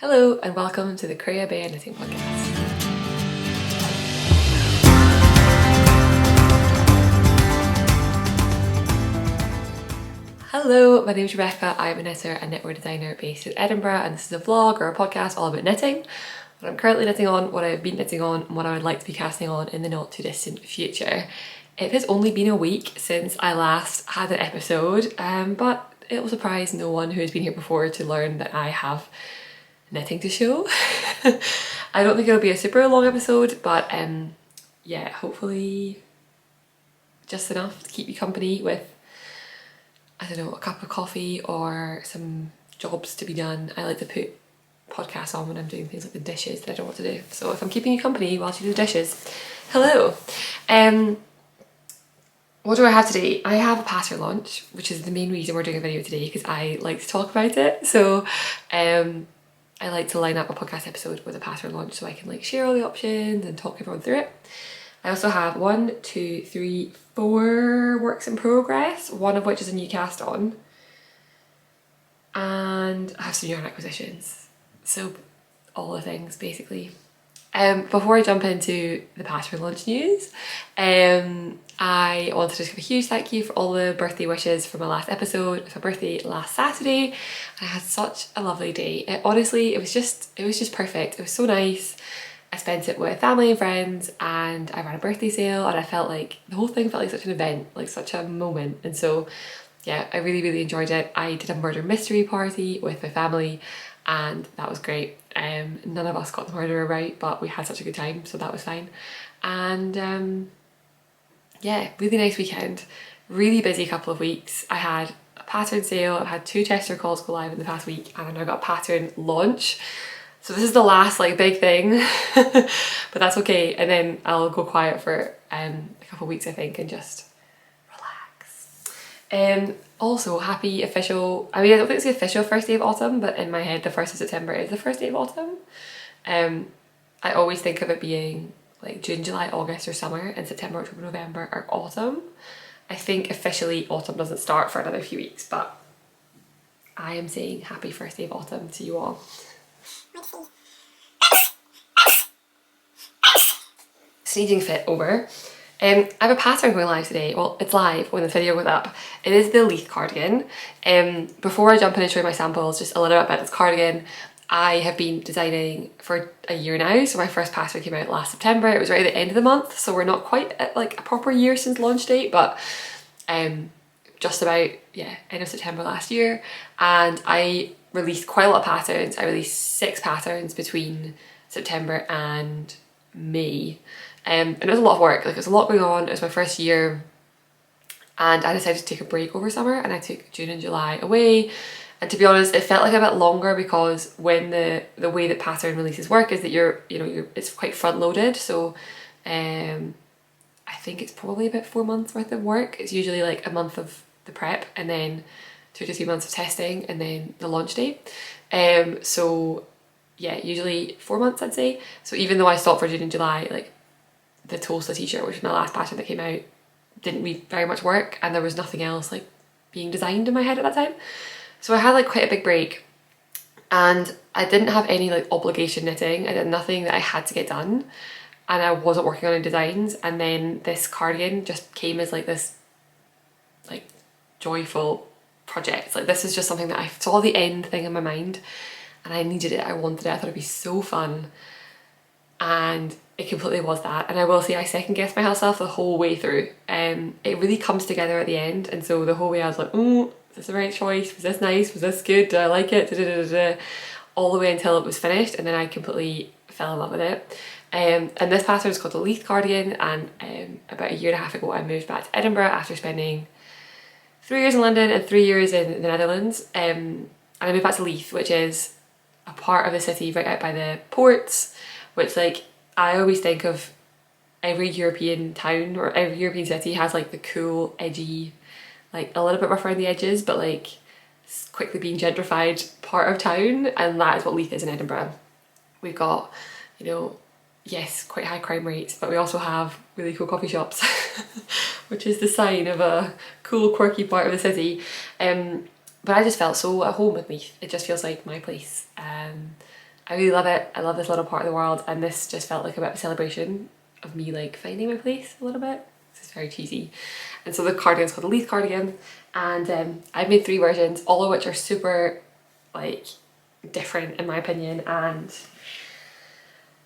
Hello and welcome to the Creabea Knitting Podcast. Hello, my name is Rebecca. I'm a knitter and knitwear designer based in Edinburgh, and this is a vlog or a podcast all about knitting. What I'm currently knitting on, what I've been knitting on, and what I would like to be casting on in the not too distant future. It has only been a week since I last had an episode, but it will surprise no one who has been here before to learn that I have knitting to show. I don't think it'll be a super long episode, but yeah, hopefully just enough to keep you company with, I don't know, a cup of coffee or some jobs to be done. I like to put podcasts on when I'm doing things like the dishes that I don't want to do. So if I'm keeping you company whilst you do the dishes, hello. What do I have today? I have a pattern launch, which is the main reason we're doing a video today, because I like to talk about it. So I like to line up a podcast episode with a pattern launch so I can like share all the options and talk everyone through it. I also have 4 works in progress, one of which is a new cast on, and I have some yarn acquisitions. So all the things basically. Before I jump into the pattern launch news, I wanted to just give a huge thank you for all the birthday wishes for my last episode. It was my birthday last Saturday and I had such a lovely day. Honestly, it was just perfect. It was so nice. I spent it with family and friends and I ran a birthday sale and I felt like the whole thing felt like such an event, like such a moment. And so yeah, I really enjoyed it. I did a murder mystery party with my family and that was great. None of us got the murderer right, but we had such a good time, so that was fine. And yeah, really nice weekend. Really busy couple of weeks. I had a pattern sale, I've had 2 Chester calls go live in the past week, and I now got a pattern launch. So this is the last like big thing, but that's okay. And then I'll go quiet for a couple of weeks, I think, and just relax. Also, happy official, I mean, I don't think it's the official first day of autumn, but in my head the 1st of September is the first day of autumn. I always think of it being like June, July, August or summer, and September, October, November are autumn. I think officially autumn doesn't start for another few weeks, but I am saying happy first day of autumn to you all. Sneezing fit over. I have a pattern going live today. Well, it's live when this video goes up. It is the Leith cardigan. Before I jump in and show you my samples, just a little bit about this cardigan. I have been designing for a year now, so my first pattern came out last September. It was right at the end of the month, so we're not quite at like a proper year since launch date, but just about, yeah, end of September last year. And I released quite a lot of patterns. I released 6 patterns between September and May. And it was a lot of work, like it was a lot going on. It was my first year and I decided to take a break over summer and I took June and July away. And to be honest, it felt like a bit longer because when the way that pattern releases work is that it's quite front loaded. So I think it's probably about 4 months worth of work. It's usually like a month of the prep and then 2 to 3 months of testing and then the launch date. So yeah, usually 4 months I'd say. So even though I stopped for June and July, like the Tolsta t-shirt, which was my last pattern that came out, didn't need very much work and there was nothing else like being designed in my head at that time. So I had like quite a big break and I didn't have any like obligation knitting. I did nothing that I had to get done and I wasn't working on any designs, and then this cardigan just came as like this like joyful project. Like this is just something that I saw the end thing in my mind and I needed it, I wanted it, I thought it'd be so fun, and it completely was that. And I will say I second guessed myself the whole way through. It really comes together at the end, and so the whole way I was like, oh, is this the right choice? Was this nice? Was this good? Did I like it? All the way until it was finished, and then I completely fell in love with it. And this pattern is called the Leith cardigan, and about a year and a half ago I moved back to Edinburgh after spending 3 years in London and 3 years in the Netherlands. And I moved back to Leith, which is a part of the city right out by the ports, which like I always think of every European town or every European city has like the cool, edgy, like a little bit rough around the edges, but like quickly being gentrified part of town, and that is what Leith is in Edinburgh. We've got, you know, yes, quite high crime rates, but we also have really cool coffee shops, which is the sign of a cool, quirky part of the city. But I just felt so at home with Leith. It just feels like my place. I really love it. I love this little part of the world, and this just felt like a bit of a celebration of me like finding my place a little bit. This is very cheesy. And so the cardigan's called the Leith cardigan, and I've made 3 versions, all of which are super like different in my opinion, and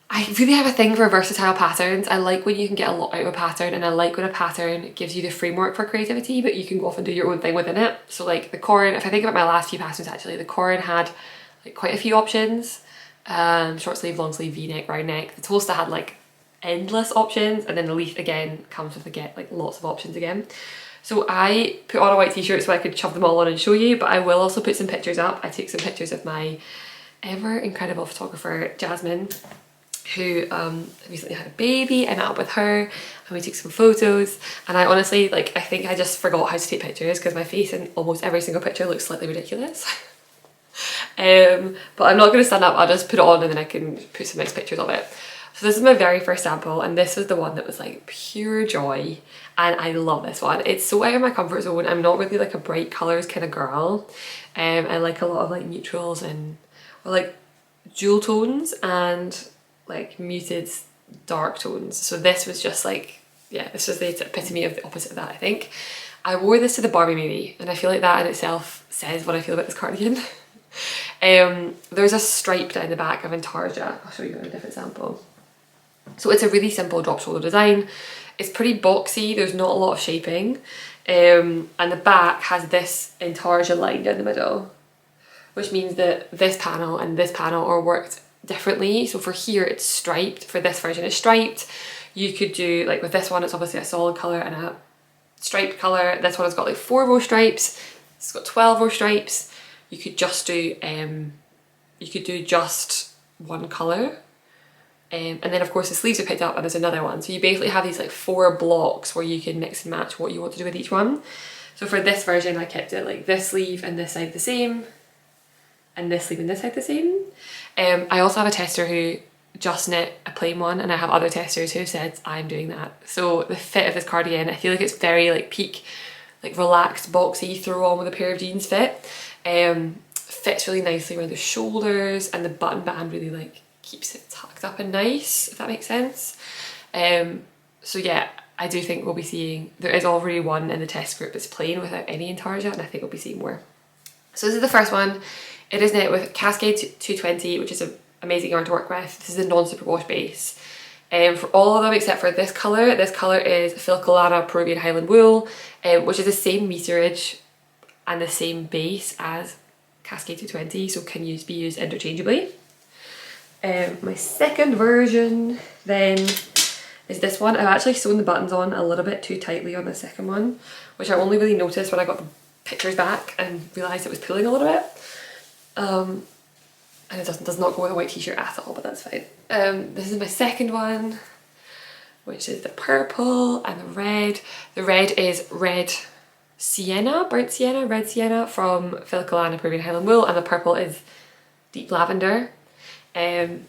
I really have a thing for versatile patterns. I like when you can get a lot out of a pattern, and I like when a pattern gives you the framework for creativity but you can go off and do your own thing within it. So like the Corn, if I think about my last few patterns actually, the Corn had like quite a few options. Short sleeve, long sleeve, v-neck, round neck. The Tolsta had like endless options, and then the Leith again comes with like lots of options again. So I put on a white t-shirt so I could shove them all on and show you, but I will also put some pictures up. I took some pictures of my ever incredible photographer Jasmine, who recently had a baby. I met up with her and we took some photos, and I honestly, like, I think I just forgot how to take pictures because my face in almost every single picture looks slightly ridiculous. But I'm not going to stand up, I'll just put it on and then I can put some nice pictures of it. So this is my very first sample, and this was the one that was like pure joy, and I love this one. It's so out of my comfort zone. I'm not really like a bright colours kind of girl. I like a lot of like neutrals and or like jewel tones and like muted dark tones. So this was just like, yeah, this was the epitome of the opposite of that, I think. I wore this to the Barbie movie, and I feel like that in itself says what I feel about this cardigan. There's a stripe down the back of intarsia. I'll show you in a different sample. So it's a really simple drop shoulder design. It's pretty boxy, there's not a lot of shaping. And the back has this intarsia line down the middle, which means that this panel and this panel are worked differently. So for here it's striped, for this version it's striped. You could do, like with this one, it's obviously a solid colour and a striped colour. This one has got like 4 row stripes, it's got 12 row stripes. You could just do just one colour. And then of course the sleeves are picked up and there's another one. So you basically have these like 4 blocks where you can mix and match what you want to do with each one. So for this version I kept it like this sleeve and this side the same, and this sleeve and this side the same. I also have a tester who just knit a plain one, and I have other testers who have said I'm doing that. So the fit of this cardigan, I feel like it's very like peak, like relaxed, boxy, throw on with a pair of jeans fit. Fits really nicely around the shoulders, and the button band really like keeps it tucked up and nice, if that makes sense. So yeah, I do think we'll be seeing, there is already one in the test group that's plain without any intarsia, and I think we'll be seeing more. So this is the first one. It is knit with Cascade 220, which is an amazing yarn to work with. This is a non-superwash base. For all of them except for this colour is Filcolana Peruvian highland wool, which is the same meterage and the same base as Cascade 220, so can be used interchangeably. My second version then is this one. I've actually sewn the buttons on a little bit too tightly on the second one, which I only really noticed when I got the pictures back and realised it was pulling a little bit. And it does not go with a white t-shirt at all, but that's fine. This is my second one, which is the purple and the red. The red is red sienna, burnt sienna, red sienna from Filcolana Peruvian highland wool, and the purple is deep lavender. And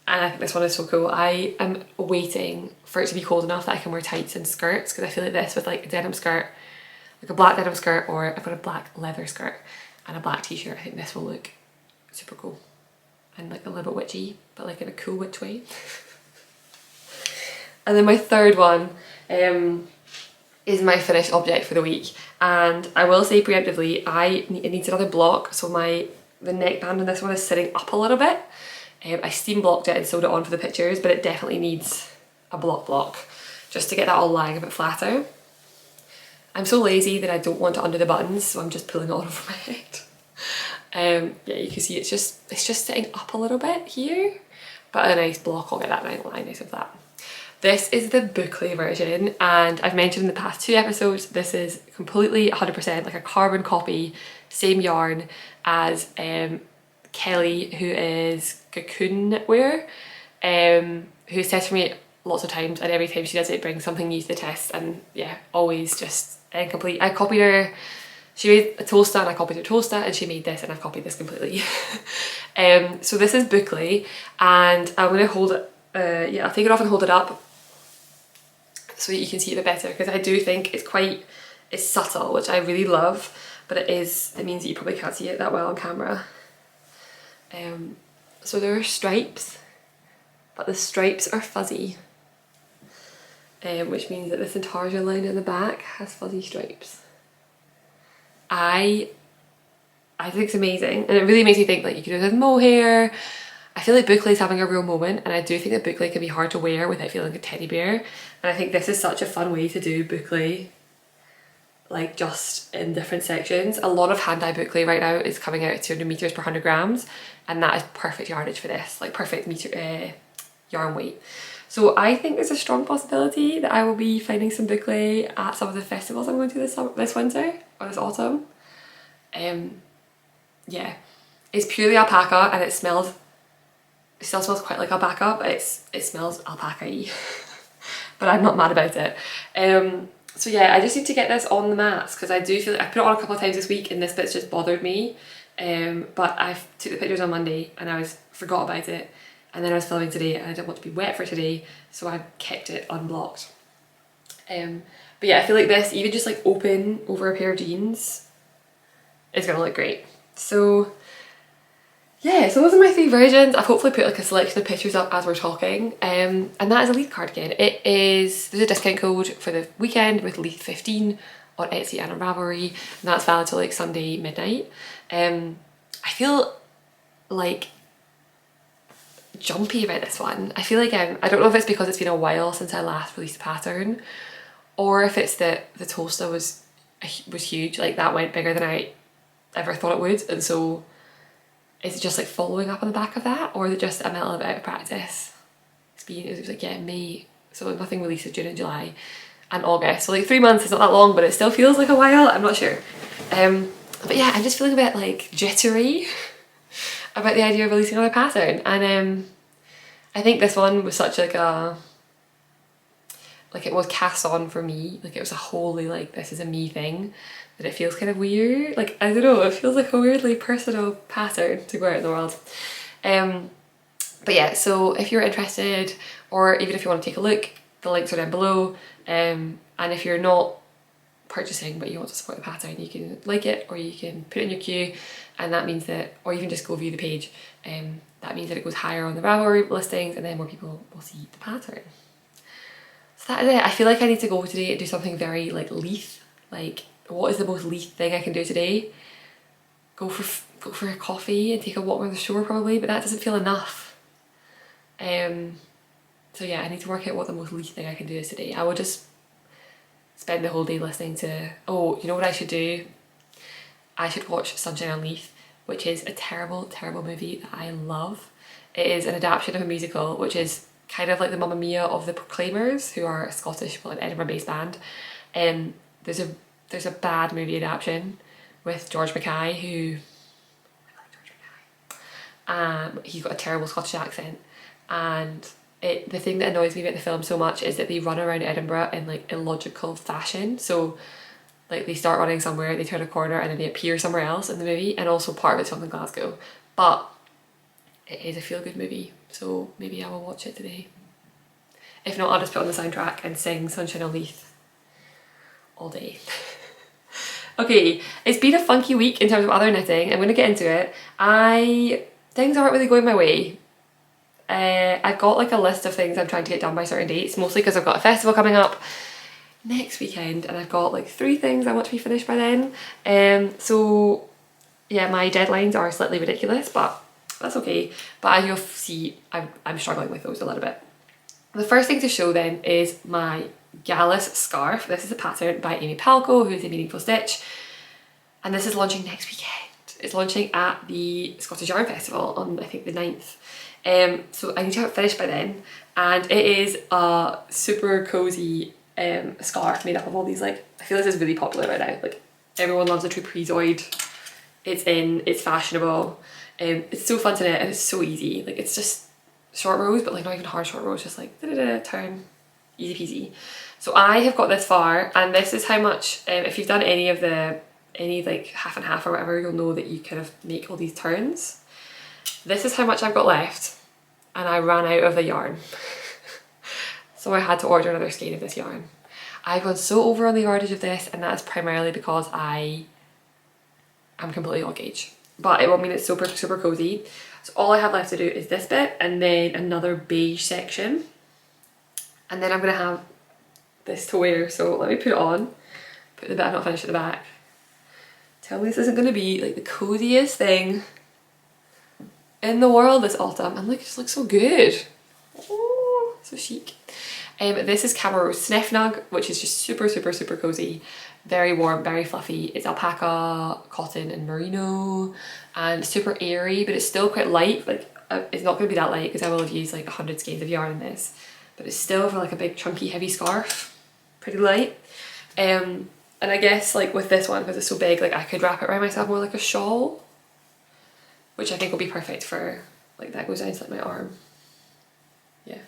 I think this one is so cool. I am waiting for it to be cold enough that I can wear tights and skirts, because I feel like this with like a denim skirt, like a black denim skirt, or I've got a black leather skirt and a black t-shirt, I think this will look super cool and like a little bit witchy, but like in a cool witch way. And then my third one is my finished object for the week, and I will say preemptively it needs another block. So the neckband on this one is sitting up a little bit. I steam blocked it and sewed it on for the pictures, but it definitely needs a block just to get that all lying a bit flatter. I'm so lazy that I don't want to undo the buttons, so I'm just pulling it all over my head. Yeah, you can see it's just sitting up a little bit here, but a nice block. I'll get that nice of that. This is the Boucle version, and I've mentioned in the past 2 episodes, this is completely 100% like a carbon copy, same yarn as Kelly, who is Cocoon Knitwear, who's tested for me lots of times, and every time she does it brings something new to the test, and yeah, always just incomplete. I copied her, she made a Tolsta and I copied her Tolsta, and she made this and I've copied this completely. So this is Boucle, and I'm going to hold it, yeah, I'll take it off and hold it up so that you can see it a bit better, because I do think it's subtle, which I really love, but it means that you probably can't see it that well on camera. So there are stripes, but the stripes are fuzzy, which means that this entire line in the back has fuzzy stripes. I think it's amazing, and it really makes me think like you could do this with mohair. I feel like Boucle is having a real moment, and I do think that Boucle can be hard to wear without feeling like a teddy bear, and I think this is such a fun way to do Boucle, like just in different sections. A lot of hand-dyed Boucle right now is coming out at 200 meters per 100 grams, and that is perfect yardage for this, like perfect meter yarn weight. So I think there's a strong possibility that I will be finding some Boucle at some of the festivals I'm going to this winter or this autumn. Yeah, it's purely alpaca, and it still smells quite like alpaca, but it smells alpaca-y. But I'm not mad about it. So yeah, I just need to get this on the mats, because I do feel like I put it on a couple of times this week and this bit's just bothered me. But I took the pictures on Monday and I forgot about it, and then I was filming today and I didn't want to be wet for today, so I kept it unblocked. But yeah, I feel like this, even just like open over a pair of jeans, is gonna look great. So yeah, so those are my 3 versions. I've hopefully put like a selection of pictures up as we're talking. And that is a Leith cardigan. There's a discount code for the weekend with Leith 15 on Etsy and on Ravelry, and that's valid till like Sunday midnight. I feel like jumpy about this one. I feel like I don't know if it's because it's been a while since I last released a pattern, or if it's that the Tolsta was huge, like that went bigger than I ever thought it would, and so is it just like following up on the back of that, or is it just I'm a little bit out of practice? It was like, yeah, May, so nothing releases June and July and August, so like 3 months is not that long, but it still feels like a while. I'm not sure. But yeah, I'm just feeling a bit like jittery about the idea of releasing another pattern, and I think this one was such like it was cast on for me, like it was a wholly like this is a me thing, that it feels kind of weird. Like, I don't know, it feels like a weirdly personal pattern to go out in the world. But yeah, so if you're interested, or even if you want to take a look, the links are down below. And if you're not purchasing but you want to support the pattern, you can like it, or you can put it in your queue, and that means that, or even just go view the page, that means that it goes higher on the Ravelry listings, and then more people will see the pattern. So that is it. I feel like I need to go today and do something very like Leith. Like, what is the most Leith thing I can do today? Go for a coffee and take a walk around the shore probably, but that doesn't feel enough. So yeah, I need to work out what the most Leith thing I can do is today. I will just spend the whole day listening to, oh, you know what I should do? I should watch Sunshine on Leith, which is a terrible, terrible movie that I love. It is an adaptation of a musical, which is kind of like the Mamma Mia of the Proclaimers, who are a Scottish, well, an Edinburgh-based band. There's a bad movie adaptation with George Mackay, who, I like George Mackay. He's got a terrible Scottish accent, and the thing that annoys me about the film so much is that they run around Edinburgh in like illogical fashion. So like they start running somewhere, they turn a corner, and then they appear somewhere else in the movie, and also part of it's filmed in Glasgow. But it is a feel-good movie, so maybe I will watch it today. If not, I'll just put on the soundtrack and sing Sunshine on Leith all day. Okay, it's been a funky week in terms of other knitting. I'm going to get into it. Things aren't really going my way. I've got like a list of things I'm trying to get done by certain dates, mostly because I've got a festival coming up next weekend, and I've got like 3 things I want to be finished by then. So yeah, my deadlines are slightly ridiculous, but that's okay. But as you'll see, I'm struggling with those a little bit. The first thing to show then is my Gallus scarf. This is a pattern by Leith Boucle, who's a Meaningful Stitch, and this is launching next weekend. It's launching at the Scottish Yarn Festival on, I think, the 9th. So I need to have it finished by then, and it is a super cozy scarf made up of all these, like, I feel this is really popular right now, like everyone loves a trapezoid. It's fashionable, it's so fun to knit, and it's so easy. Like, it's just short rows, but like not even hard short rows, just like turn, easy peasy. So I have got this far, and this is how much, if you've done any like half and half or whatever, you'll know that you kind of make all these turns. This is how much I've got left, and I ran out of the yarn. So I had to order another skein of this yarn. I've gone so over on the yardage of this, and that is primarily because I'm completely on gauge. But it will mean it's super, super cozy. So all I have left to do is this bit and then another beige section. And then I'm going to have this to wear. So let me put it on, put the bit I've not finished at the back. Tell me this isn't going to be like the coziest thing in the world this autumn. And look, it just looks so good. Oh, so chic. This is Camaro Snefnug, which is just super, super, super cozy. Very warm, very fluffy. It's alpaca, cotton and merino, and super airy, but it's still quite light. Like it's not going to be that light because I will have used like 100 skeins of yarn in this, but it's still for like a big chunky heavy scarf, pretty light. And I guess like with this one, because it's so big, like I could wrap it around myself more like a shawl, which I think will be perfect for like that goes down to like my arm. Yeah.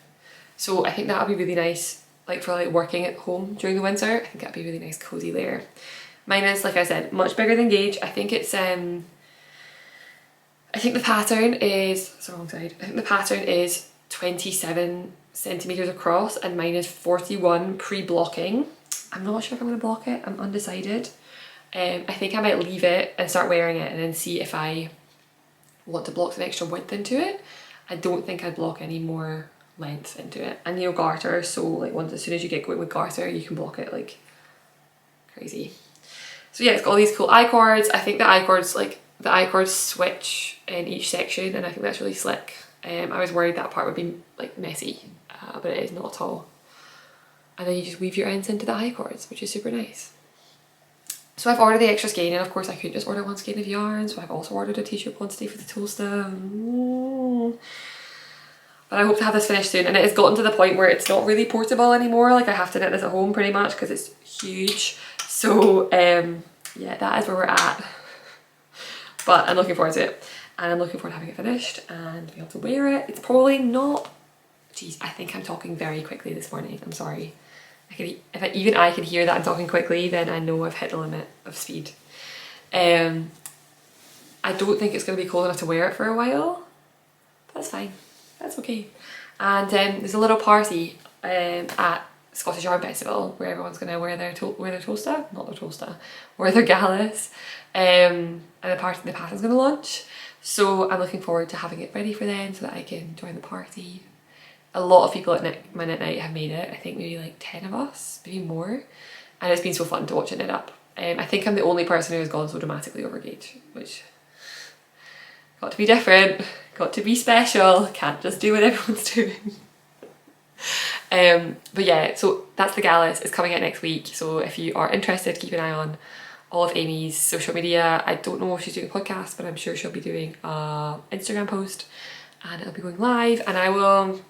So I think that'll be really nice, like for like working at home during the winter. I think that'd be a really nice cozy layer. Mine is, like I said, much bigger than gauge. I think it's I think the pattern is, it's the wrong side. I think the pattern is 27 centimeters across and mine is 41 pre-blocking. I'm not sure if I'm going to block it. I'm undecided. I think I might leave it and start wearing it and then see if I want to block some extra width into it. I don't think I'd block any more length into it. And you know, garter, so like once as soon as you get going with garter you can block it like crazy. So yeah, it's got all these cool I-cords. I think the I-cords, like the I-cords switch in each section and I think that's really slick. I was worried that part would be like messy, but it is not at all. And then you just weave your ends into the I-cords, which is super nice. So I've ordered the extra skein, and of course I could just order one skein of yarn, so I've also ordered a t-shirt quantity for the Tolsta. But I hope to have this finished soon, and it has gotten to the point where it's not really portable anymore. Like I have to knit this at home pretty much because it's huge. So yeah, that is where we're at. But I'm looking forward to it, and I'm looking forward to having it finished and being able to wear it. It's probably not, geez, I think I'm talking very quickly this morning. I'm sorry. Even I can hear that I'm talking quickly, then I know I've hit the limit of speed. I don't think it's going to be cold enough to wear it for a while. That's fine. That's okay. And there's a little party at Scottish Yarn Festival where everyone's going to wear their Tolsta, not their Tolsta, wear their Gallus, and the pattern's going to launch. So I'm looking forward to having it ready for then so that I can join the party. A lot of people at my knit night have made it. I think maybe like 10 of us, maybe more, and it's been so fun to watch it knit up. I think I'm the only person who has gone so dramatically over gauge, which got to be different, got to be special, can't just do what everyone's doing. But yeah, so that's the Gallus. It's coming out next week, so if you are interested, keep an eye on all of Amy's social media. I don't know if she's doing a podcast, but I'm sure she'll be doing an Instagram post and it'll be going live, and I will,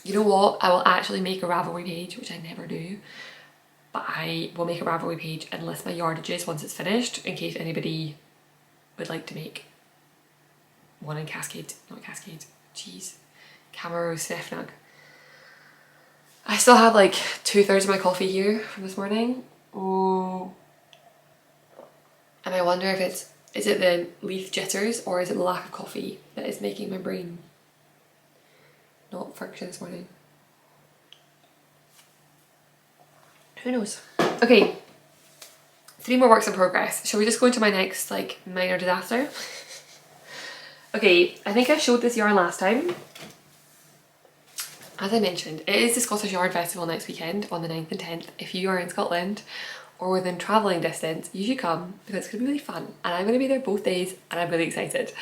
you know what, I will actually make a Ravelry page, which I never do, but I will make a Ravelry page and list my yardages once it's finished in case anybody would like to make one in Cascade, not Cascade, jeez, Camaro Snefnug. I still have like 2/3 of my coffee here from this morning. Oh, and I wonder if is it the Leith jitters or is it the lack of coffee that is making my brain not function this morning. Who knows? Okay, 3 more works in progress. Shall we just go into my next like minor disaster? Okay, I think I showed this yarn last time. As I mentioned, it is the Scottish Yarn Festival next weekend on the 9th and 10th. If you are in Scotland or within travelling distance, you should come because it's going to be really fun, and I'm going to be there both days and I'm really excited.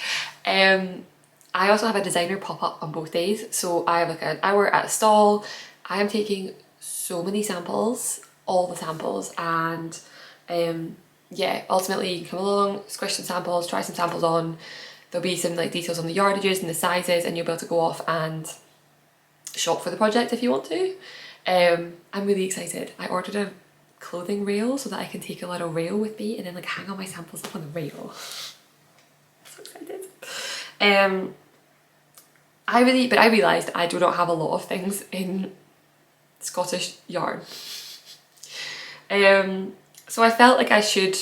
I also have a designer pop-up on both days, so I have like an hour at a stall. I am taking so many samples, all the samples, and yeah, ultimately you can come along, squish some samples, try some samples on. There'll be some like details on the yardages and the sizes, and you'll be able to go off and shop for the project if you want to. I'm really excited. I ordered a clothing rail so that I can take a little rail with me and then like hang all my samples up on the rail. So excited. I realised I do not have a lot of things in Scottish yarn. So I felt like I should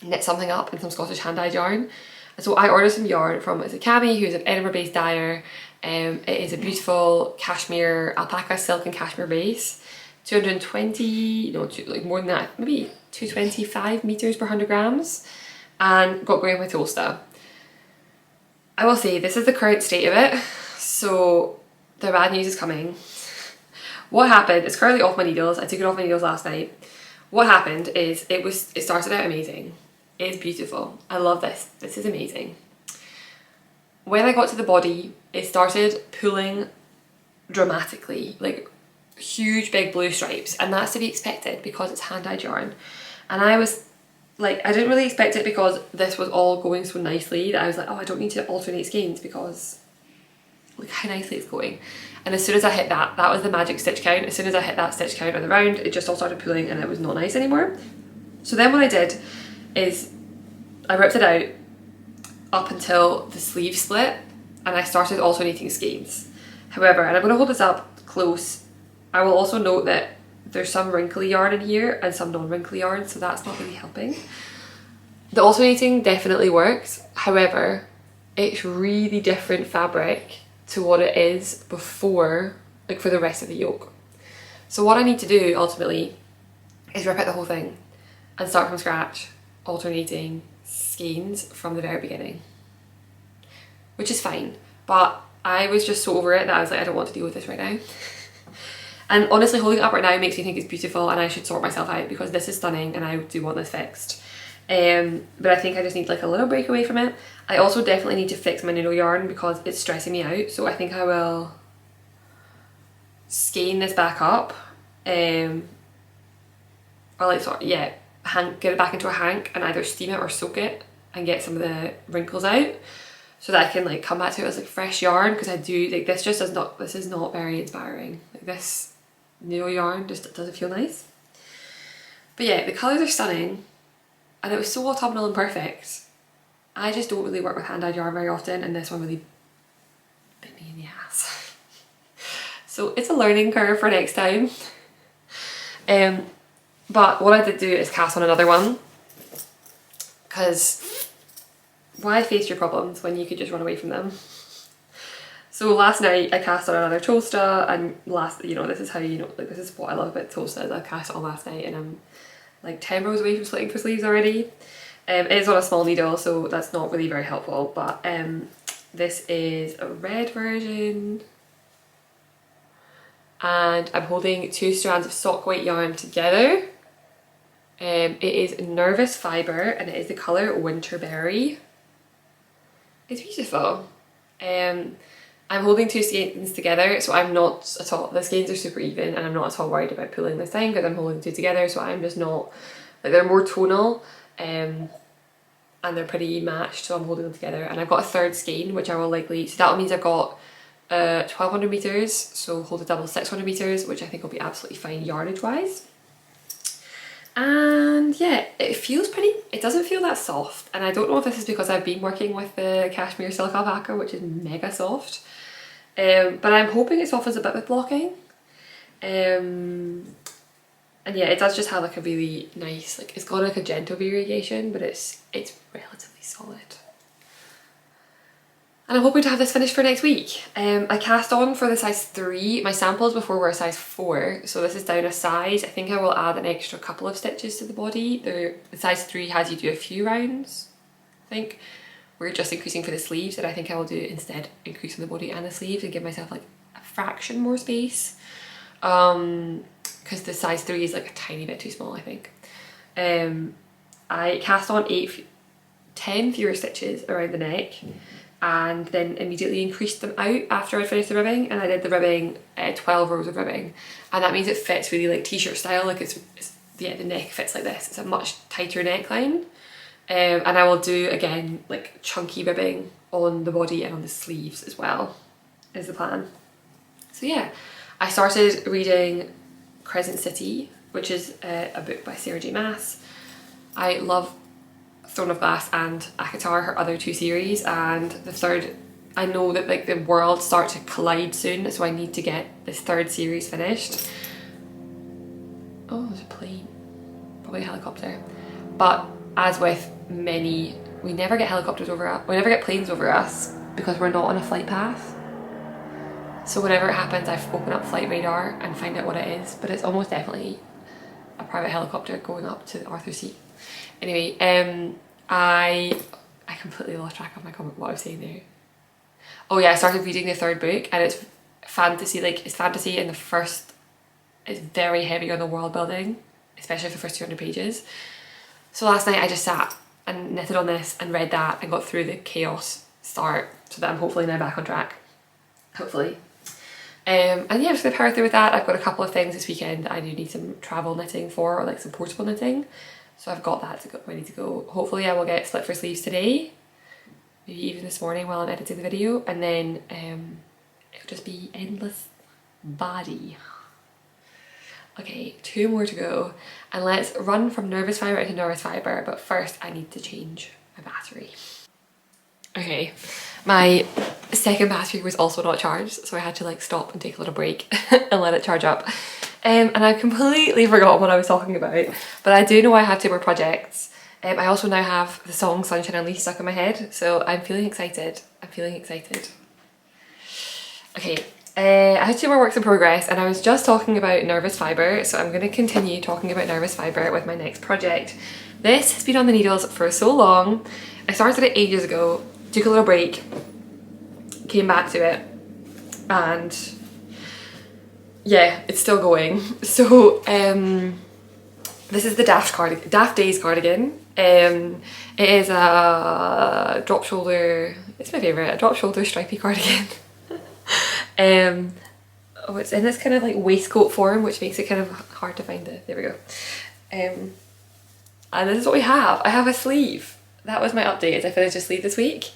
knit something up in some Scottish hand-dyed yarn. And so I ordered some yarn from Cami, who's an Edinburgh-based dyer. It is a beautiful cashmere, alpaca, silk and cashmere base. 220, no, like more than that, maybe 225 meters per 100 grams. And got going with Tolsta. I will say this is the current state of it. So the bad news is coming. What happened, it's currently off my needles. I took it off my needles last night. What happened is it started out amazing. It's beautiful. I love this. This is amazing. When I got to the body, it started pulling dramatically, like huge big blue stripes, and that's to be expected because it's hand-dyed yarn. And I was like, I didn't really expect it because this was all going so nicely that I was like, oh, I don't need to alternate skeins because look how nicely it's going. And as soon as I hit that was the magic stitch count. As soon as I hit that stitch count on the round, it just all started pulling and it was not nice anymore. So then what I did is I ripped it out up until the sleeve split and I started alternating skeins. However, and I'm going to hold this up close, I will also note that there's some wrinkly yarn in here and some non-wrinkly yarn, so that's not really helping. The alternating definitely works, however, it's really different fabric to what it is before, like for the rest of the yoke. So what I need to do ultimately is rip out the whole thing and start from scratch, alternating skeins from the very beginning, which is fine, but I was just so over it that I was like, I don't want to deal with this right now. And honestly, holding it up right now makes me think it's beautiful and I should sort myself out because this is stunning and I do want this fixed. But I think I just need like a little break away from it. I also definitely need to fix my needle yarn because it's stressing me out, so I think I will skein this back up, or like sort of, yeah, get it back into a hank and either steam it or soak it and get some of the wrinkles out so that I can like come back to it as like fresh yarn, because I do like this just does not, this is not very inspiring. Like this needle yarn just doesn't feel nice. But yeah, the colours are stunning and it was so autumnal and perfect. I just don't really work with hand-dyed yarn very often and this one really bit me in the ass. So it's a learning curve for next time. But what I did do is cast on another one, because why face your problems when you could just run away from them? So last night I cast on another Tolsta, and this is how you know, like this is what I love about Tolsta, is I cast it on last night and I'm like 10 rows away from splitting for sleeves already. It is on a small needle, so that's not really very helpful, but this is a red version and I'm holding 2 strands of sock white yarn together. It is Nervus Fiber and it is the colour Winterberry. It's beautiful. I'm holding 2 skeins together, so I'm not at all, the skeins are super even and I'm not at all worried about pulling this time because I'm holding 2 together, so I'm just not, like they're more tonal and they're pretty matched, so I'm holding them together. And I've got a third skein which I will likely, so that means I've got 1200 meters, so hold a double 600 meters, which I think will be absolutely fine yardage wise. And yeah, it feels pretty, it doesn't feel that soft, and I don't know if this is because I've been working with the cashmere silk alpaca, which is mega soft, but I'm hoping it softens a bit with blocking. And yeah, it does just have like a really nice, like it's got like a gentle variegation, but it's relatively solid. And I'm hoping to have this finished for next week. I cast on for the size 3. My samples before were a size 4, so this is down a size. I think I will add an extra couple of stitches to the body. The size 3 has you do a few rounds, I think. We're just increasing for the sleeves, and I think I will do instead increase on the body and the sleeves and give myself like a fraction more space. Because the size 3 is like a tiny bit too small, I think. I cast on 10 fewer stitches around the neck and then immediately increased them out after I finished the ribbing, and I did the ribbing, 12 rows of ribbing, and that means it fits really like t-shirt style, like it's yeah, the neck fits like this. It's a much tighter neckline, and I will do again like chunky ribbing on the body and on the sleeves as well, is the plan. So yeah, I started reading Crescent City, which is a book by Sarah J Maas. I love Throne of Glass and Akatar, her other 2 series, and the third, I know that like the worlds start to collide soon, so I need to get this 3rd series finished. Oh, there's a plane, probably a helicopter. But as with many, we never get helicopters over us, we never get planes over us because we're not on a flight path. So whenever it happens, I open up flight radar and find out what it is, but it's almost definitely a private helicopter going up to Arthur's Seat. Anyway, I completely lost track of what I was saying there. Oh yeah, I started reading the third book, and it's fantasy, like it's fantasy in the first, it's very heavy on the world building, especially for the first 200 pages. So last night I just sat and knitted on this and read that and got through the chaos start, so that I'm hopefully now back on track. Hopefully. And yeah, I'm just gonna power through with that. I've got a couple of things this weekend that I do need some travel knitting for, or like some portable knitting. So I've got that ready to go. Hopefully I will get split for sleeves today, maybe even this morning while I'm editing the video, and then it'll just be endless body. Okay, 2 more to go, and let's run from Nervus Fiber into Nervus Fiber, but first I need to change my battery. Okay, my second battery was also not charged, so I had to like stop and take a little break and let it charge up. And I completely forgot what I was talking about, but I do know I have 2 more projects. I also now have the song Sunshine and Leith stuck in my head, so I'm feeling excited. I'm feeling excited. Okay, I had 2 more works in progress, and I was just talking about Nervus Fiber, so I'm going to continue talking about Nervus Fiber with my next project. This has been on the needles for so long. I started it ages ago, took a little break, came back to it, and yeah, it's still going. So this is the Daft Days cardigan. It is a drop shoulder, it's my favourite, a drop shoulder stripy cardigan. Oh, it's in this kind of like waistcoat form, which makes it kind of hard to find it. There we go. And this is what we have. I have a sleeve. That was my update. I finished a sleeve this week.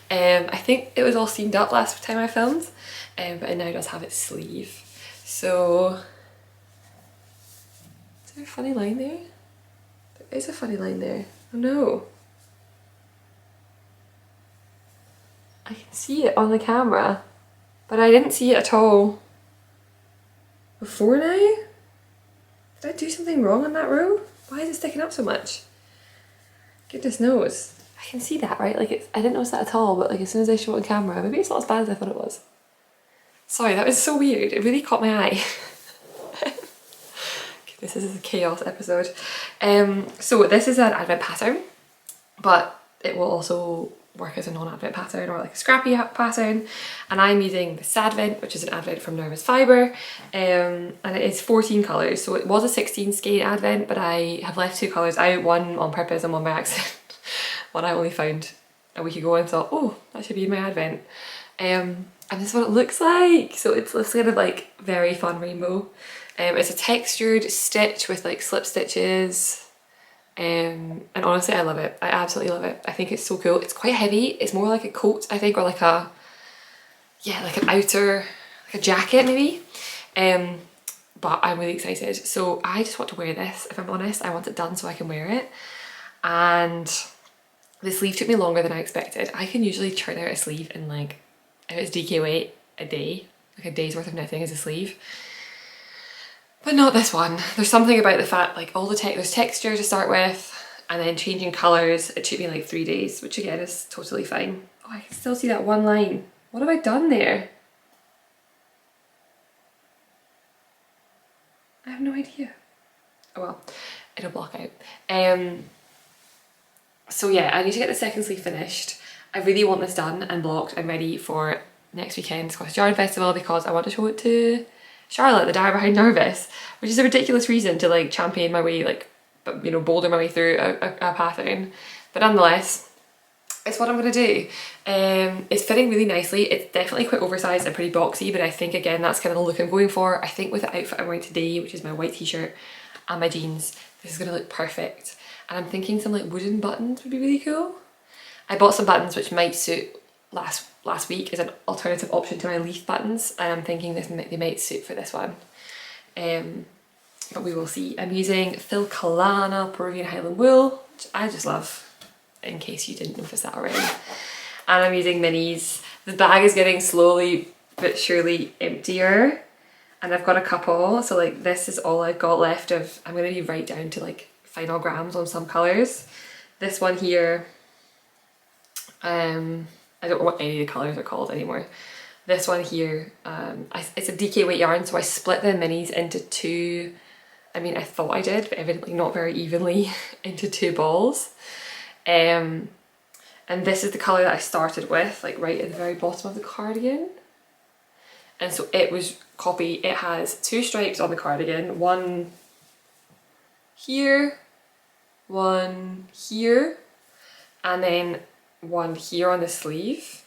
I think it was all seamed up last time I filmed, but it now does have its sleeve. So, is there a funny line there? There is a funny line there. Oh no. I can see it on the camera, but I didn't see it at all before now. Did I do something wrong on that row? Why is it sticking up so much? Goodness knows. I can see that, right? Like it's, I didn't notice that at all, but like as soon as I show it on camera, maybe it's not as bad as I thought it was. Sorry, that was so weird. It really caught my eye. This is a chaos episode. So this is an Advent pattern, but it will also work as a non-Advent pattern or like a scrappy pattern. And I'm using the SADvent, which is an Advent from Nervus Fiber, and it is 14 colours. So it was a 16 skein Advent, but I have left 2 colours out, one on purpose and one by accident. One I only found a week ago and thought, oh, that should be in my Advent. And this is what it looks like. So it's this kind of like very fun rainbow. It's a textured stitch with like slip stitches, and honestly I love it. I absolutely love it. I think it's so cool. It's quite heavy. It's more like a coat, I think, or like a, yeah, like an outer, like a jacket maybe. But I'm really excited. So I just want to wear this, if I'm honest. I want it done so I can wear it. And the sleeve took me longer than I expected. I can usually churn out a sleeve in like, if it's DK weight, a day. Like a day's worth of knitting is a sleeve. But not this one. There's something about the fact, like all the there's texture to start with, and then changing colours. It took me like 3 days, which again is totally fine. Oh, I can still see that one line. What have I done there? I have no idea. Oh well, it'll block out. So yeah, I need to get the second sleeve finished. I really want this done and blocked and ready for next weekend's Scottish Yarn Festival, because I want to show it to Charlotte, the dyer behind Nervus, which is a ridiculous reason to like champion my way, like, you know, boulder my way through a pattern. But nonetheless, it's what I'm gonna do. It's fitting really nicely. It's definitely quite oversized and pretty boxy, but I think again, that's kind of the look I'm going for. I think with the outfit I'm wearing today, which is my white t-shirt and my jeans, this is gonna look perfect. And I'm thinking some like wooden buttons would be really cool. I bought some buttons which might suit last week as an alternative option to my Leith buttons, and I'm thinking they might suit for this one. But we will see. I'm using Filcolana Peruvian highland wool, which I just love, in case you didn't notice that already. And I'm using minis. The bag is getting slowly but surely emptier, and I've got a couple, so like this is all I've got left of. I'm gonna be right down to like final grams on some colours. This one here, I don't know what any of the colours are called anymore. This one here, it's a DK weight yarn, so I split the minis into 2, I mean I thought I did, but evidently not very evenly, into 2 balls. And And this is the colour that I started with, like right at the very bottom of the cardigan. And so it was copied. It has 2 stripes on the cardigan, one here, one here, and then one here on the sleeve.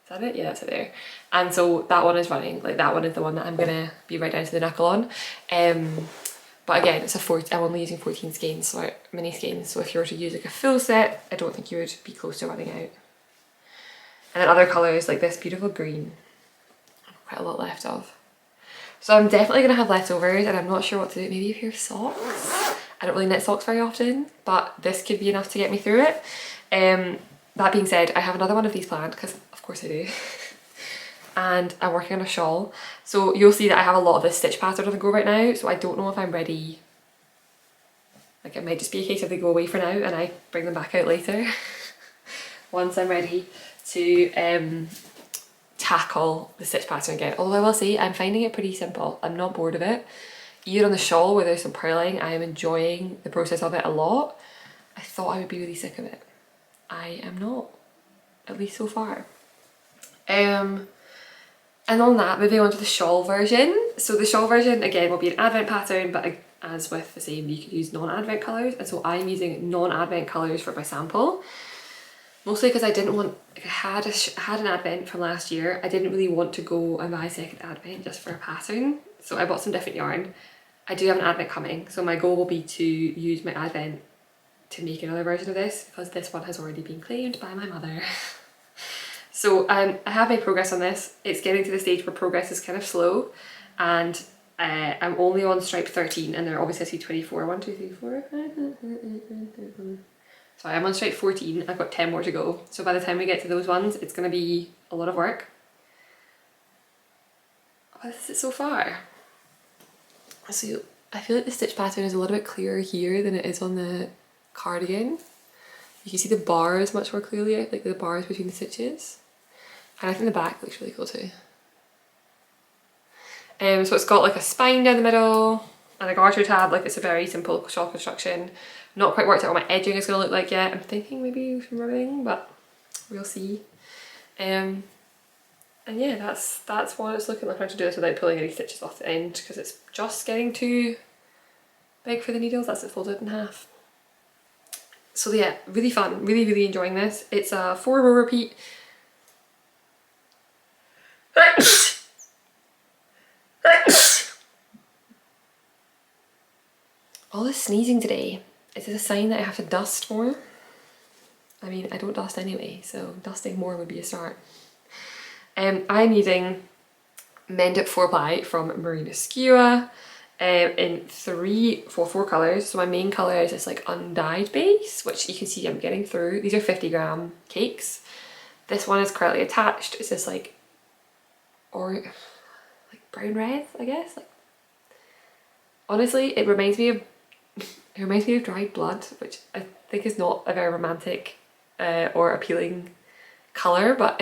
Is that it? Yeah, that's it there. And so that one is running, like that one is the one that I'm gonna be right down to the knuckle on. But again, it's I'm only using 14 skeins, so mini skeins. So if you were to use like a full set, I don't think you would be close to running out. And then other colours like this beautiful green, quite a lot left of. So I'm definitely gonna have leftovers, and I'm not sure what to do. Maybe a pair of socks. I don't really knit socks very often, but this could be enough to get me through it. That being said, I have another one of these planned, because of course I do. And I'm working on a shawl. So you'll see that I have a lot of this stitch pattern on the go right now, so I don't know if I'm ready. Like it might just be a case of they go away for now and I bring them back out later. Once I'm ready to tackle the stitch pattern again. Although I will say, I'm finding it pretty simple. I'm not bored of it. Even on the shawl where there's some purling, I am enjoying the process of it a lot. I thought I would be really sick of it. I am not, at least so far. And on that, moving on to the shawl version. So the shawl version, again, will be an Advent pattern, but as with the same, you could use non-Advent colours. And so I'm using non-Advent colours for my sample. Mostly because I didn't want, like I had an Advent from last year. I didn't really want to go and buy a second Advent just for a pattern. So I bought some different yarn. I do have an Advent coming. So my goal will be to use my Advent to make another version of this, because this one has already been claimed by my mother. So I have made progress on this. It's getting to the stage where progress is kind of slow, and I'm only on stripe 13, and there obviously has to be 24. 1, 2, 3, 4. Sorry, I'm on stripe 14. I've got 10 more to go. So by the time we get to those ones, it's going to be a lot of work. But this is so far. So I feel like the stitch pattern is a little bit clearer here than it is on the cardigan. You can see the bars much more clearly, like the bars between the stitches. And I think the back looks really cool too. So it's got like a spine down the middle and a garter tab, like it's a very simple shawl construction. Not quite worked out what my edging is going to look like yet. I'm thinking maybe some ribbing, but we'll see. And yeah, that's what it's looking like. I'm trying to do this without pulling any stitches off the end, because it's just getting too big for the needles. That's it folded in half. So yeah, really fun, really enjoying this. It's a 4-row repeat. All this sneezing today, is it a sign that I have to dust more? I mean, I don't dust anyway, so dusting more would be a start. I'm using Mendip 4-ply from Marina Skewer in 4 colours. So my main colour is this like undyed base, which you can see I'm getting through. These are 50-gram cakes. This one is currently attached. It's this like brown red, I guess. Like, honestly, it reminds me of dried blood, which I think is not a very romantic or appealing colour, but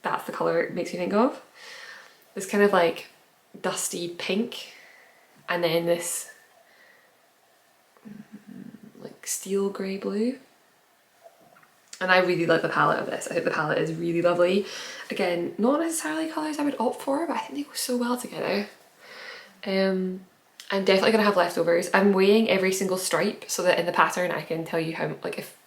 that's the colour it makes me think of. This kind of like dusty pink, and then this like steel grey blue. And I really like the palette of this. I think the palette is really lovely. Again, not necessarily colours I would opt for, but I think they go so well together. I'm definitely going to have leftovers. I'm weighing every single stripe so that in the pattern I can tell you how, like, if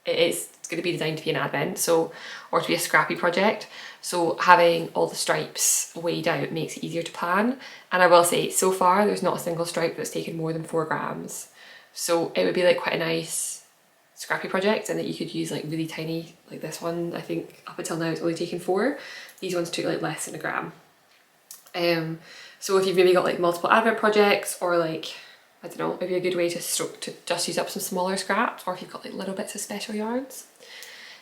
it's going to be designed to be an Advent, so, or to be a scrappy project. So having all the stripes weighed out makes it easier to plan. And I will say, so far there's not a single stripe that's taken more than 4 grams. So it would be like quite a nice scrappy project, and that you could use like really tiny, like this one, I think up until now it's only taken 4. These ones took like less than a gram. So if you've maybe got like multiple Advent projects, or like, I don't know, maybe a good way to just use up some smaller scraps, or if you've got like little bits of special yarns.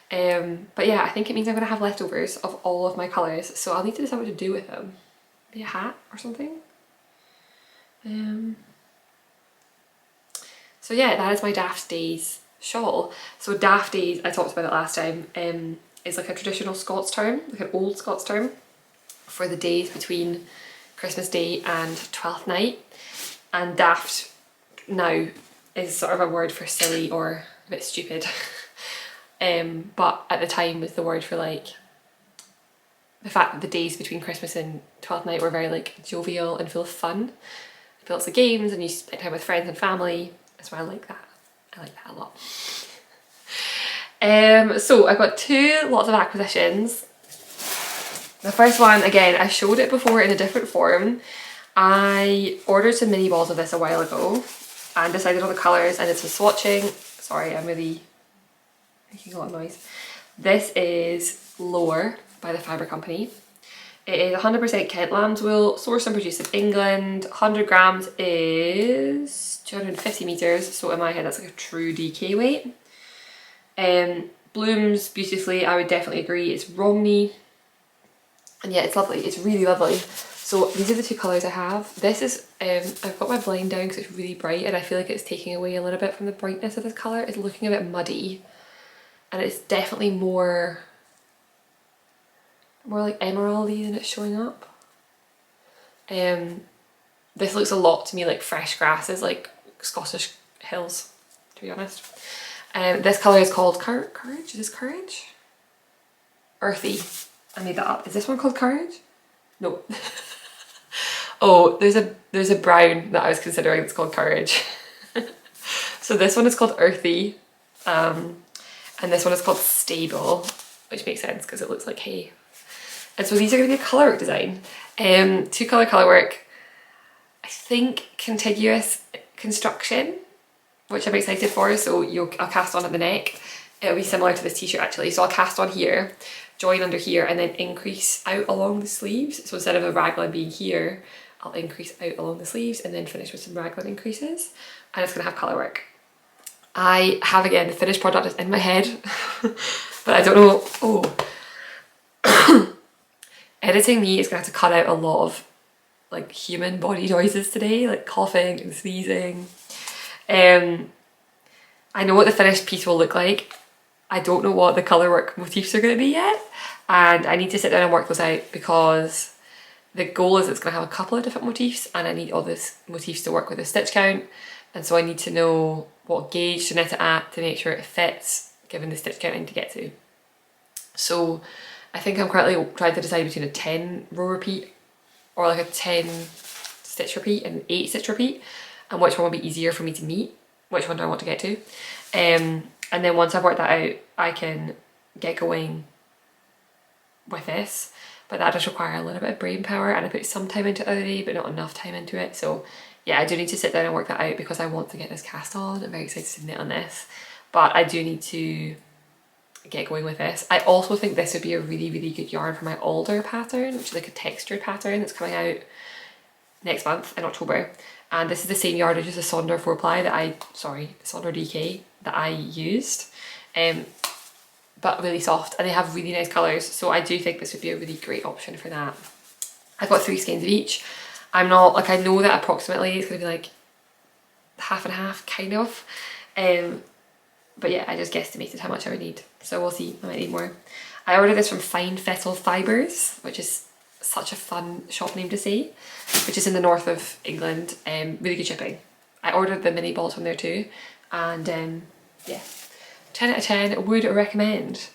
But yeah, I think it means I'm going to have leftovers of all of my colours, so I'll need to decide what to do with them. Maybe a hat or something. So yeah, that is my Daft Days shawl. So Daft Days, I talked about it last time, is like a traditional Scots term, like an old Scots term for the days between Christmas Day and Twelfth Night. And daft now is sort of a word for silly or a bit stupid. but at the time was the word for like the fact that the days between Christmas and 12th night were very like jovial and full of fun. Lots of games and you spend time with friends and family. So I like that. I like that a lot. So I've got lots of acquisitions. The first one, again, I showed it before in a different form. I ordered some mini balls of this a while ago and decided on the colours, and it's a swatching. Sorry, I'm really making a lot of noise. This is Lower by the Fibre Company. It is 100% Kent lamb's wool, sourced and produced in England. 100 grams is 250 metres, so in my head that's like a true DK weight. Blooms beautifully, I would definitely agree. It's Romney, and yeah, it's lovely. It's really lovely. So these are the two colours I have. This is, I've got my blind down because it's really bright and I feel like it's taking away a little bit from the brightness of this colour. It's looking a bit muddy and it's definitely more like emeraldy than it's showing up. This looks a lot to me like fresh grasses, like Scottish hills, to be honest. This colour is called Courage. Is this Courage? Earthy. I made that up. Is this one called Courage? No. Oh, there's a brown that I was considering that's called Courage. So this one is called Earthy, and this one is called Stable, which makes sense because it looks like hay. And so these are going to be a colourwork design. 2-colour colourwork. I think contiguous construction, which I'm excited for. So I'll cast on at the neck. It'll be similar to this t-shirt actually. So I'll cast on here, join under here, and then increase out along the sleeves. So instead of a raglan being here, I'll increase out along the sleeves and then finish with some raglan increases. And it's going to have colourwork. I have, again, the finished product is in my head, but I don't know. Oh. Editing me is going to have to cut out a lot of like human body noises today, like coughing and sneezing. I know what the finished piece will look like. I don't know what the colourwork motifs are going to be yet, and I need to sit down and work those out because the goal is it's going to have a couple of different motifs and I need all these motifs to work with the stitch count, and so I need to know what gauge to knit it at to make sure it fits given the stitch count I need to get to. So I think I'm currently trying to decide between a 10 row repeat or like a 10 stitch repeat and an 8 stitch repeat, and which one will be easier for me to meet, which one do I want to get to. And then once I've worked that out, I can get going with this, but that does require a little bit of brain power, and I put some time into it the other day but not enough time into it. So yeah, I do need to sit down and work that out because I want to get this cast on. I'm very excited to knit on this, but I do need to get going with this. I also think this would be a really, really good yarn for my Alder pattern, which is like a textured pattern that's coming out next month in October. And this is the same yardage as the Sonder 4-ply Sonder DK that I used, but really soft, and they have really nice colours, so I do think this would be a really great option for that. I've got 3 skeins of each. I'm not, like, I know that approximately it's going to be like half and half, kind of, but yeah, I just guesstimated how much I would need, so we'll see. I might need more. I ordered this from Fine Fettle Fibres, which is such a fun shop name to say, which is in the north of England. Really good shipping. I ordered the mini balls from there too, and yeah, 10 out of 10 would recommend.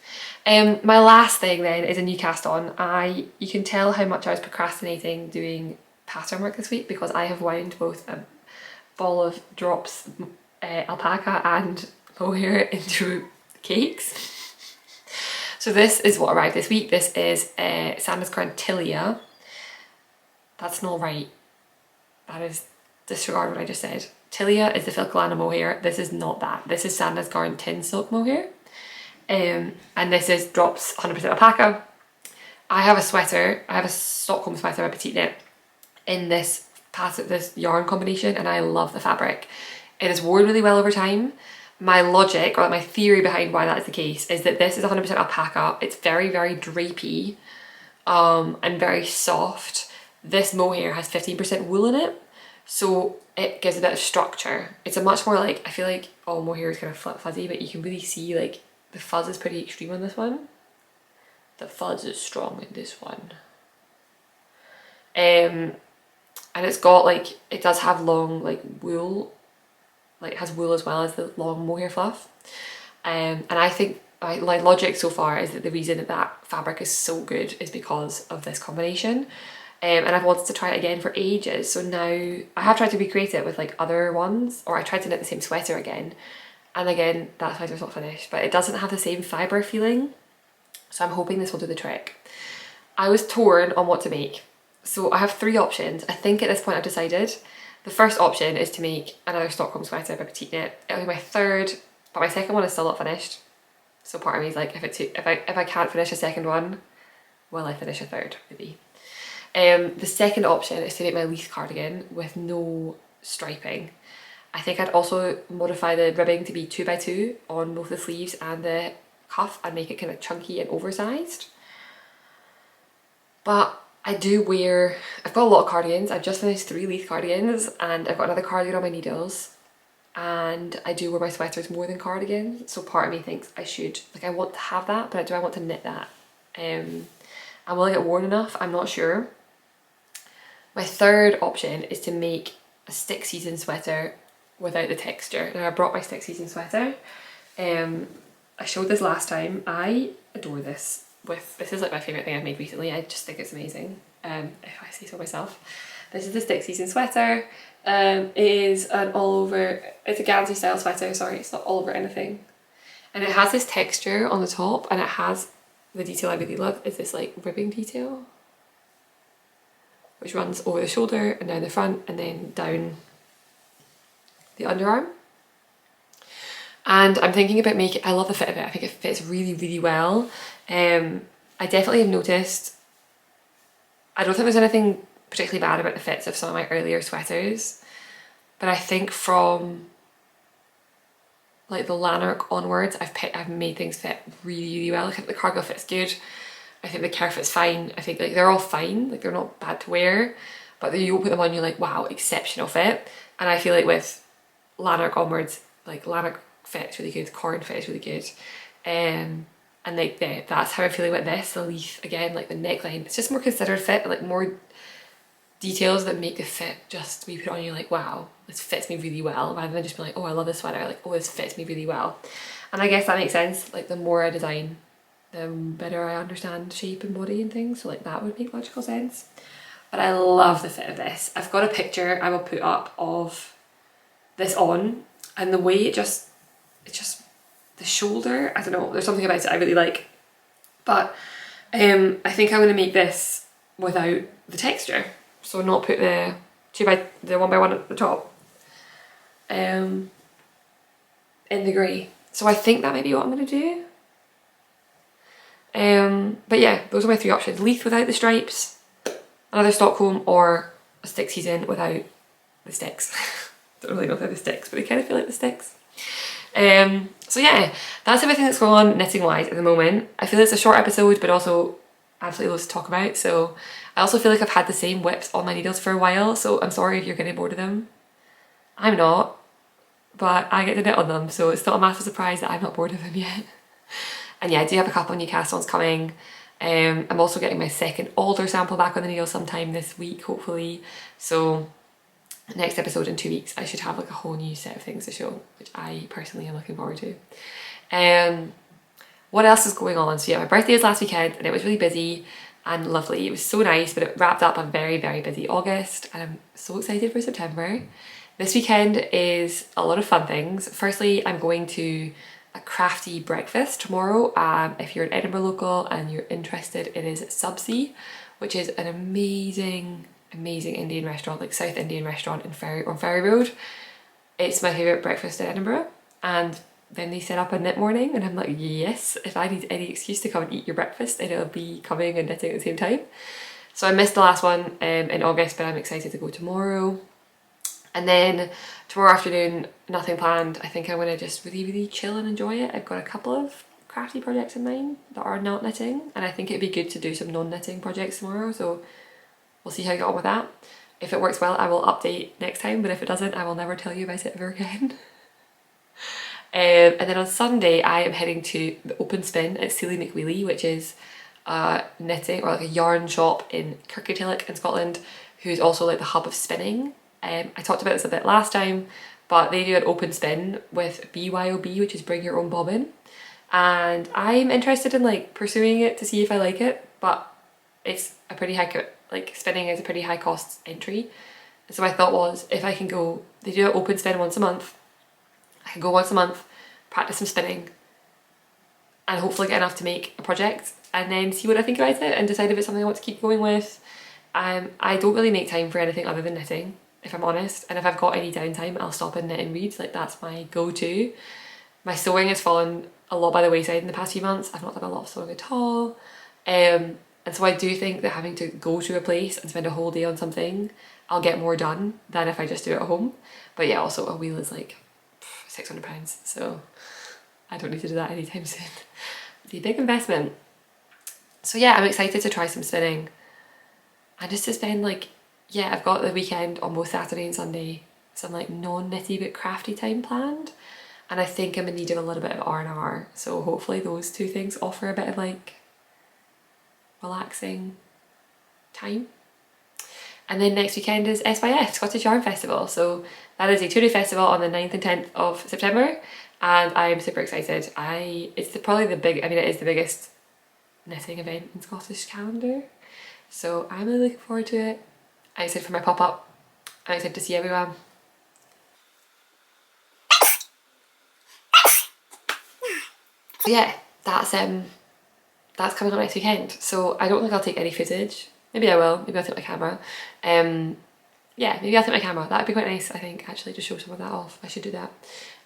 My last thing then is a new cast on. You can tell how much I was procrastinating doing pattern work this week because I have wound both a ball of Drops alpaca and mohair into cakes. So this is what arrived this week. This is Sandnes Garn Tilia. That's not right. That is, disregard what I just said. Tilia is the Filcolana mohair. This is not that. This is Sandnes Garn Tin Silk mohair. And this is Drops 100% alpaca. I have a sweater. I have a Stockholm sweater by Petite Knit in this yarn combination, and I love the fabric. It has worn really well over time. My logic, or my theory behind why that is the case, is that this is 100% alpaca. It's very, very drapey and very soft. This mohair has 15% wool in it, so it gives a bit of structure. It's a much more like, I feel like all mohair is kind of fuzzy, but you can really see like the fuzz is pretty extreme on this one. The fuzz is strong in this one. And it's got like, it does have long like wool, like it has wool as well as the long mohair fluff. And I think my logic so far is that the reason that that fabric is so good is because of this combination. And I've wanted to try it again for ages, so now I have tried to recreate it with like other ones, or I tried to knit the same sweater again, and again that sweater's not finished, but it doesn't have the same fibre feeling, so I'm hoping this will do the trick. I was torn on what to make, so I have 3 options. I think at this point I've decided. The first option is to make another Stockholm sweater by Petite Knit. It'll be my third, but my second one is still not finished, so part of me is like, if I can't finish a second one, will I finish a third? Maybe. The second option is to make my Leith cardigan with no striping. I think I'd also modify the ribbing to be 2x2 on both the sleeves and the cuff and make it kind of chunky and oversized. But I've got a lot of cardigans. I've just finished 3 Leith cardigans and I've got another cardigan on my needles, and I do wear my sweaters more than cardigans, so part of me thinks I should, like, I want to have that, but do I want to knit that? And will I get worn enough? I'm not sure. My third option is to make a stick season sweater without the texture. Now I brought my stick season sweater. I showed this last time. I adore this. This is like my favourite thing I've made recently. I just think it's amazing, if I say so myself. This is the stick season sweater. It is an all over, it's a Gansey style sweater, sorry, it's not all over anything. And it has this texture on the top, and it has, the detail I really love is this like ribbing detail, which runs over the shoulder and down the front and then down the underarm. And I'm thinking about making, I love the fit of it, I think it fits really, really well. I definitely have noticed, I don't think there's anything particularly bad about the fits of some of my earlier sweaters, but I think from like the Lanark onwards, I've made things fit really, really well. I think the cargo fits good. I think the care fit's fine. I think like they're all fine, like they're not bad to wear, but then you put them on, you're like, wow, exceptional fit. And I feel like with Lanark onwards, like Lanark fits really good, Corn fits really good. And like that's how I'm feeling with this. The Leith, again, like the neckline, it's just more considered fit, and like more details that make the fit just, when you put it on, you're like, wow, this fits me really well, rather than just be like, oh, I love this sweater, like, oh, this fits me really well. And I guess that makes sense. Like the more I design, the better I understand shape and body and things, so like that would make logical sense. But I love the fit of this. I've got a picture I will put up of this on, and the way it's just the shoulder, I don't know, there's something about it I really like. But I think I'm going to make this without the texture, so not put the 1x1 at the top in the grey. So I think that might be what I'm going to do. But yeah, those are my 3 options. Leith without the stripes, another Stockholm, or a stick season without the sticks. Don't really know if they're the sticks, but they kind of feel like the sticks. So yeah, that's everything that's going on knitting wise at the moment. I feel it's a short episode, but also absolutely loads to talk about. So I also feel like I've had the same whips on my needles for a while, so I'm sorry if you're getting bored of them. I'm not, but I get to knit on them, so it's not a massive surprise that I'm not bored of them yet. And yeah, I do have a couple of new cast-ons coming. I'm also getting my second alder sample back on the needle sometime this week, hopefully. So next episode in 2 weeks, I should have like a whole new set of things to show, which I personally am looking forward to. What else is going on? So yeah, my birthday was last weekend and it was really busy and lovely. It was so nice, but it wrapped up a very, very busy August, and I'm so excited for September. This weekend is a lot of fun things. Firstly, I'm going to a crafty breakfast tomorrow. If you're in Edinburgh local and you're interested, it is Subsea, which is an amazing Indian restaurant, like South Indian restaurant on Ferry Road. It's my favourite breakfast in Edinburgh, and then they set up a knit morning and I'm like, yes, if I need any excuse to come and eat your breakfast, then it'll be coming and knitting at the same time. So I missed the last one in August, but I'm excited to go tomorrow. And then tomorrow afternoon, nothing planned. I think I'm going to just really, really chill and enjoy it. I've got a couple of crafty projects in mind that are not knitting, and I think it'd be good to do some non-knitting projects tomorrow, so we'll see how I get on with that. If it works well, I will update next time, but if it doesn't, I will never tell you about it ever again. And then on Sunday, I am heading to the Open Spin at Sealy McWheely, which is a knitting or like a yarn shop in Kirkcudbright in Scotland, who's also like the hub of spinning. I talked about this a bit last time, but they do an open spin with BYOB, which is bring your own bobbin. and I'm interested in like pursuing it to see if I like it, but it's a pretty high, like spinning is a pretty high cost entry. So my thought was, if I can go, they do an open spin once a month, I can go once a month, practice some spinning, and hopefully get enough to make a project, and then see what I think about it and decide if it's something I want to keep going with. I don't really make time for anything other than knitting, if I'm honest, and if I've got any downtime, I'll stop and knit and read. Like, that's my go-to. My sewing has fallen a lot by the wayside in the past few months. I've not done a lot of sewing at all. And so I do think that having to go to a place and spend a whole day on something, I'll get more done than if I just do it at home. But yeah, also a wheel is like £600, so I don't need to do that anytime soon. It's a big investment. So yeah, I'm excited to try some spinning. And just to spend like, yeah, I've got the weekend on both Saturday and Sunday, some like non-knitty but crafty time planned. And I think I'm in need of a little bit of R&R. So hopefully those two things offer a bit of like relaxing time. And then next weekend is SYF, Scottish Yarn Festival. So that is a 2-day festival on the 9th and 10th of September. And I'm super excited. It's probably the it is the biggest knitting event in Scottish calendar. So I'm really looking forward to it. I'm excited for my pop-up. I'm excited to see everyone. So yeah, that's coming on next weekend. So I don't think I'll take any footage. Maybe I will. Maybe I'll take my camera. Yeah, maybe I'll take my camera. That'd be quite nice, I think, actually, to show some of that off. I should do that.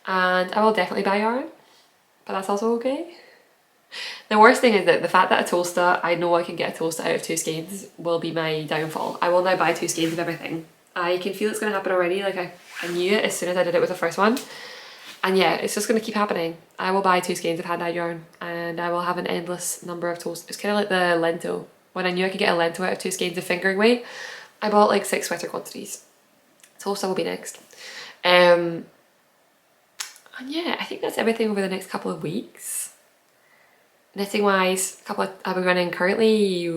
And I will definitely buy yarn, but that's also okay. The worst thing is that the fact that a Tolsta, I know I can get a Tolsta out of 2 skeins, will be my downfall. I will now buy 2 skeins of everything. I can feel it's going to happen already. Like I knew it as soon as I did it with the first one. And yeah, it's just going to keep happening. I will buy 2 skeins of hand-dyed yarn and I will have an endless number of Tolsta. It's kind of like the lento. When I knew I could get a lento out of 2 skeins of fingering weight, I bought like 6 sweater quantities. Tolsta will be next. And yeah, I think that's everything over the next couple of weeks. Knitting wise, I'll be running currently.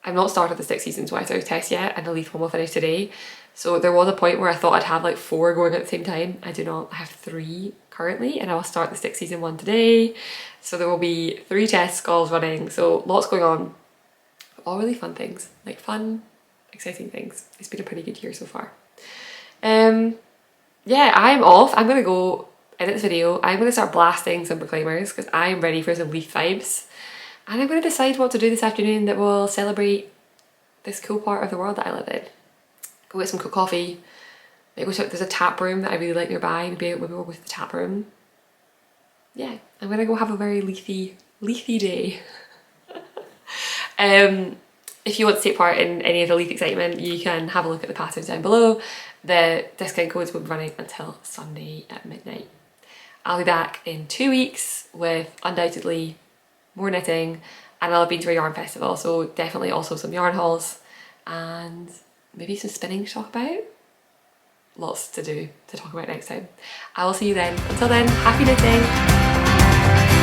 I've not started the 6 season sweater test yet, and the Leith one will finish today. So there was a point where I thought I'd have like 4 going at the same time. I do not. I have 3 currently, and I will start the 6 season one today. So there will be 3 test skulls running. So lots going on. All really fun things, like fun, exciting things. It's been a pretty good year so far. Yeah, I'm off. I'm gonna go edit this video. I'm gonna start blasting some proclaimers because I'm ready for some Leith vibes. And I'm gonna decide what to do this afternoon that will celebrate this cool part of the world that I live in. Go get some cool coffee. Maybe there's a tap room that I really like nearby. Maybe we'll go with the tap room. Yeah, I'm gonna go have a very Leithy day. If you want to take part in any of the Leith excitement, you can have a look at the patterns down below. The discount codes will be running until Sunday at midnight. I'll be back in 2 weeks with undoubtedly more knitting, and I'll have been to a yarn festival, so definitely also some yarn hauls and maybe some spinning to talk about. Lots to do to talk about next time. I will see you then. Until then, happy knitting!